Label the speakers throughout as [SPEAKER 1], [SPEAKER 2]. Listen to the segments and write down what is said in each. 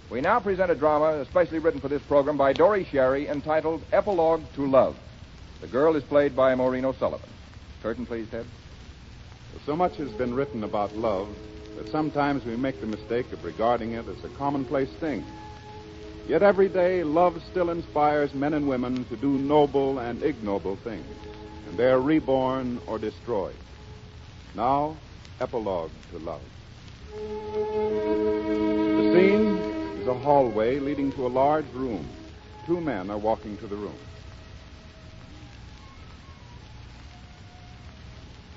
[SPEAKER 1] We now present a drama especially written for this program by Dory Sherry entitled Epilogue to Love. The girl is played by Maureen O'Sullivan. Curtain, please, Ted.
[SPEAKER 2] So much has been written about love that sometimes we make the mistake of regarding it as a commonplace thing. Yet every day, love still inspires men and women to do noble and ignoble things, and they are reborn or destroyed. Now, Epilogue to Love. The scene is a hallway leading to a large room. Two men are walking to the room.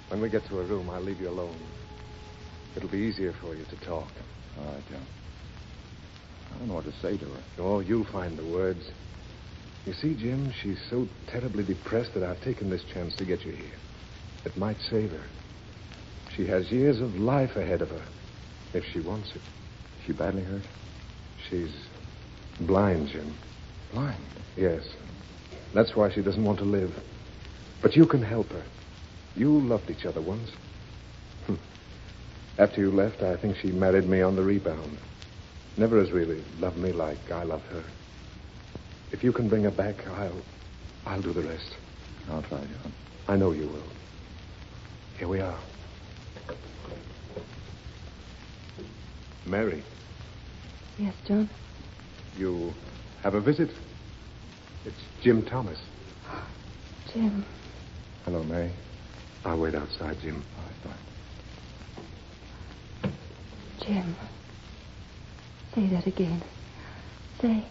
[SPEAKER 3] When we get to a room, I'll leave you alone. It'll be easier for you to talk.
[SPEAKER 1] All right, John. I don't know what to say to her.
[SPEAKER 3] Oh, you'll find the words. You see, Jim, she's so terribly depressed that I've taken this chance to get you here. It might save her. She has years of life ahead of her, if she wants it.
[SPEAKER 1] Is she badly hurt?
[SPEAKER 3] She's blind, Jim.
[SPEAKER 1] Blind?
[SPEAKER 3] Yes. That's why she doesn't want to live. But you can help her. You loved each other once. After you left, I think she married me on the rebound. Never has really loved me like I love her. If you can bring her back, I'll do the rest.
[SPEAKER 1] I'll try, John.
[SPEAKER 3] I know you will. Here we are. Mary.
[SPEAKER 4] Yes, John?
[SPEAKER 3] You have a visit? It's Jim Thomas.
[SPEAKER 4] Jim.
[SPEAKER 1] Hello, Mary.
[SPEAKER 3] I'll wait outside, Jim.
[SPEAKER 1] All right, fine.
[SPEAKER 4] Jim. Say that again. Say,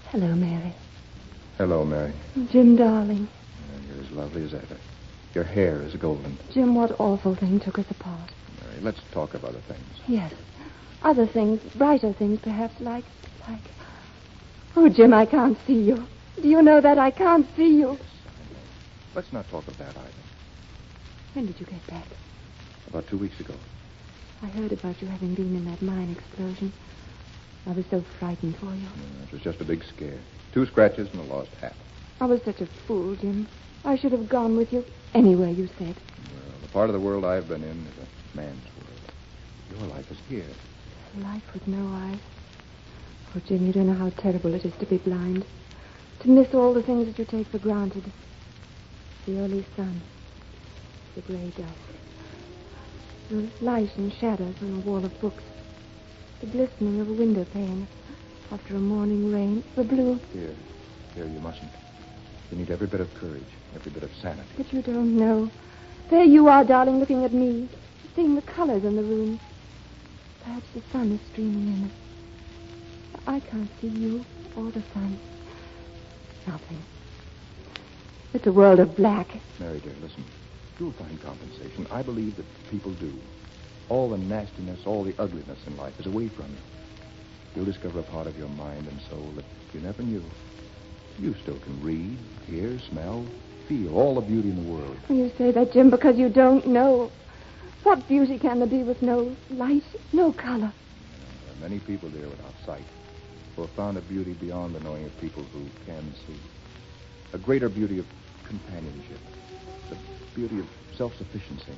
[SPEAKER 4] hello, Mary.
[SPEAKER 1] Hello, Mary.
[SPEAKER 4] Jim, darling.
[SPEAKER 1] You're as lovely as ever. Your hair is golden.
[SPEAKER 4] Jim, what awful thing took us apart?
[SPEAKER 1] Mary, let's talk of other things.
[SPEAKER 4] Yes. Other things, brighter things, perhaps, like... Oh, Jim, I can't see you. Do you know that I can't see you?
[SPEAKER 1] Let's not talk of that either.
[SPEAKER 4] When did you get back?
[SPEAKER 1] About 2 weeks ago.
[SPEAKER 4] I heard about you having been in that mine explosion. I was so frightened for you.
[SPEAKER 1] It was just a big scare. 2 scratches and a lost hat.
[SPEAKER 4] I was such a fool, Jim. I should have gone with you anywhere you said.
[SPEAKER 1] Well, the part of the world I've been in is a man's world. Your life is here.
[SPEAKER 4] Life with no eyes. Oh, Jim, you don't know how terrible it is to be blind. To miss all the things that you take for granted. The early sun. The gray dust. The light and shadows on a wall of books. The glistening of a window pane after a morning rain. The blue...
[SPEAKER 1] Here, you mustn't. You need every bit of courage, every bit of sanity.
[SPEAKER 4] But you don't know. There you are, darling, looking at me. Seeing the colors in the room. Perhaps the sun is streaming in. I can't see you or the sun. Nothing. It's a world of black.
[SPEAKER 1] Mary, dear, listen. You'll find compensation. I believe that people do. All the nastiness, all the ugliness in life is away from you. You'll discover a part of your mind and soul that you never knew. You still can read, hear, smell, feel all the beauty in the world.
[SPEAKER 4] You say that, Jim, because you don't know. What beauty can there be with no light, no color?
[SPEAKER 1] There are many people there without sight who have found a beauty beyond the knowing of people who can see. A greater beauty of companionship. The beauty of self-sufficiency.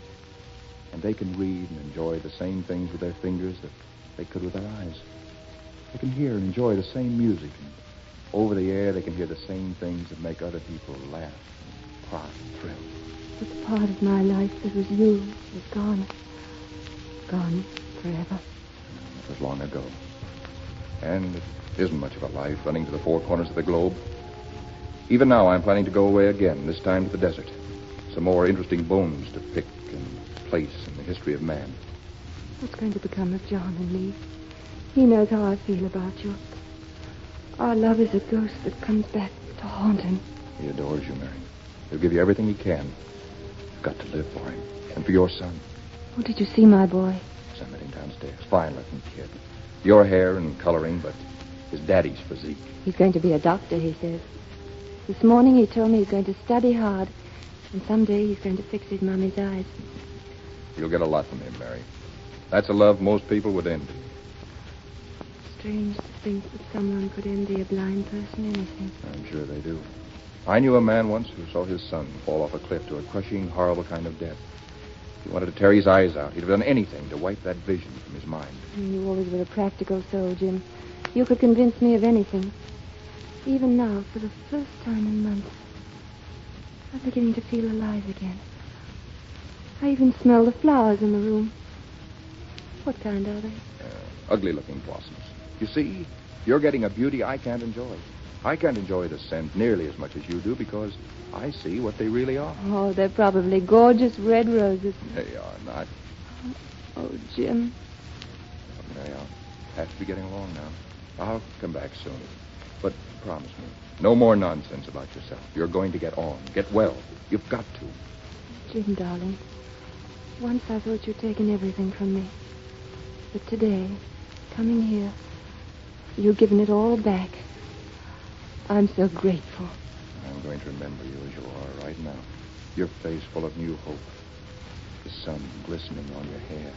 [SPEAKER 1] And they can read and enjoy the same things with their fingers that they could with their eyes. They can hear and enjoy the same music. And over the air, they can hear the same things that make other people laugh and cry and thrill.
[SPEAKER 4] This part of my life that was you was gone. Gone forever.
[SPEAKER 1] It was long ago. And it isn't much of a life running to the four corners of the globe. Even now, I'm planning to go away again, this time to the desert. Some more interesting bones to pick and place in the history of man.
[SPEAKER 4] What's going to become of John and me? He knows how I feel about you. Our love is a ghost that comes back to haunt him.
[SPEAKER 1] He adores you, Mary. He'll give you everything he can. You've got to live for him. And for your son.
[SPEAKER 4] Oh, did you see my boy?
[SPEAKER 1] I met him downstairs. Fine-looking kid. Your hair and coloring, but his daddy's physique.
[SPEAKER 4] He's going to be a doctor, he says. This morning he told me he's going to study hard. And someday he's going to fix his mommy's eyes.
[SPEAKER 1] You'll get a lot from him, Mary. That's a love most people would envy.
[SPEAKER 4] Strange to think that someone could envy a blind person anything.
[SPEAKER 1] I'm sure they do. I knew a man once who saw his son fall off a cliff to a crushing, horrible kind of death. He wanted to tear his eyes out. He'd have done anything to wipe that vision from his mind.
[SPEAKER 4] You always were a practical soul, Jim. You could convince me of anything. Even now, for the first time in months, I'm beginning to feel alive again. I even smell the flowers in the room. What kind are they?
[SPEAKER 1] Ugly-looking blossoms. You see, you're getting a beauty I can't enjoy. I can't enjoy the scent nearly as much as you do because I see what they really are.
[SPEAKER 4] Oh, they're probably gorgeous red roses.
[SPEAKER 1] They are not.
[SPEAKER 4] Oh, Jim.
[SPEAKER 1] Mary, I'll have to be getting along now. I'll come back soon. But promise me, no more nonsense about yourself. You're going to get on, get well. You've got to.
[SPEAKER 4] Jim, darling, once I thought you'd taken everything from me. But today, coming here, you've given it all back. I'm so grateful.
[SPEAKER 1] I'm going to remember you as you are right now. Your face full of new hope. The sun glistening on your hair.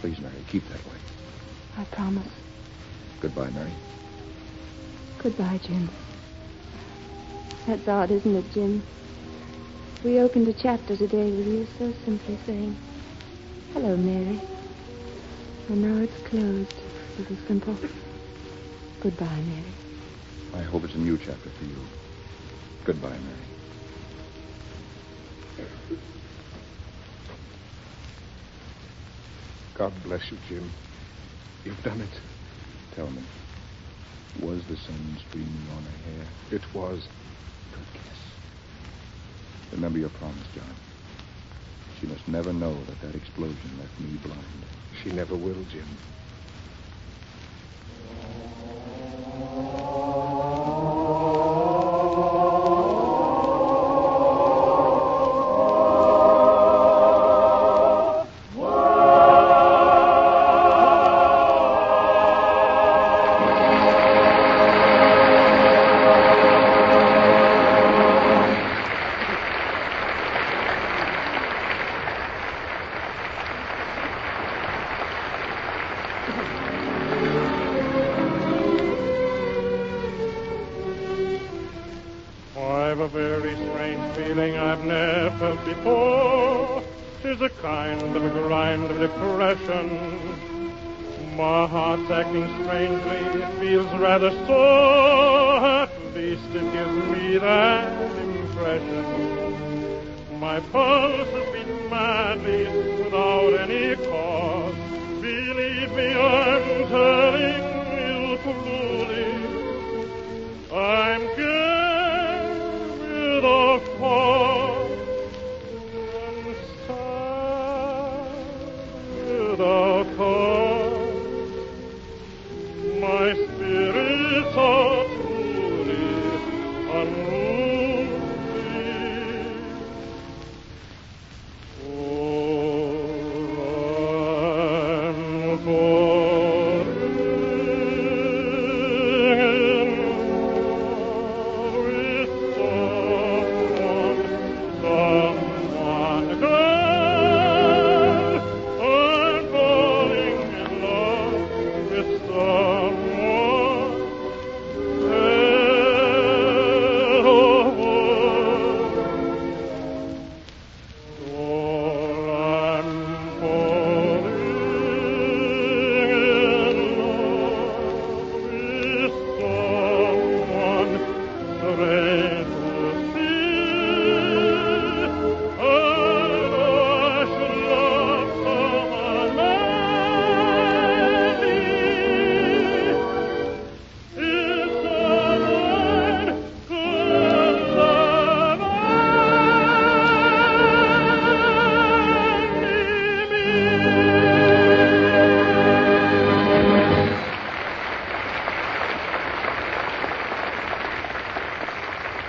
[SPEAKER 1] Please, Mary, keep that way.
[SPEAKER 4] I promise.
[SPEAKER 1] Goodbye, Mary.
[SPEAKER 4] Goodbye, Jim. That's odd, isn't it, Jim? We opened a chapter today with you so simply saying, "Hello, Mary." And now it's closed with a simple, "Goodbye, Mary."
[SPEAKER 1] I hope it's a new chapter for you. Goodbye, Mary.
[SPEAKER 3] God bless you, Jim. You've done it.
[SPEAKER 1] Tell me, was the sun streaming on her hair?
[SPEAKER 3] It was.
[SPEAKER 1] Good guess. Remember your promise, John. She must never know that explosion left me blind.
[SPEAKER 3] She never will, Jim.
[SPEAKER 5] I've a very strange feeling I've never felt before. 'Tis a kind of a grind of depression. My heart's acting strangely, it feels rather sore. At least it gives me that impression. My pulse has beaten madly without any cause. Believe me, I'm telling you truly. I'm gay without cause and sad without cause. My spirits are truly unruly.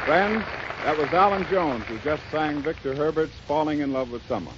[SPEAKER 2] Friends, that was Allan Jones who just sang Victor Herbert's Falling in Love with Someone.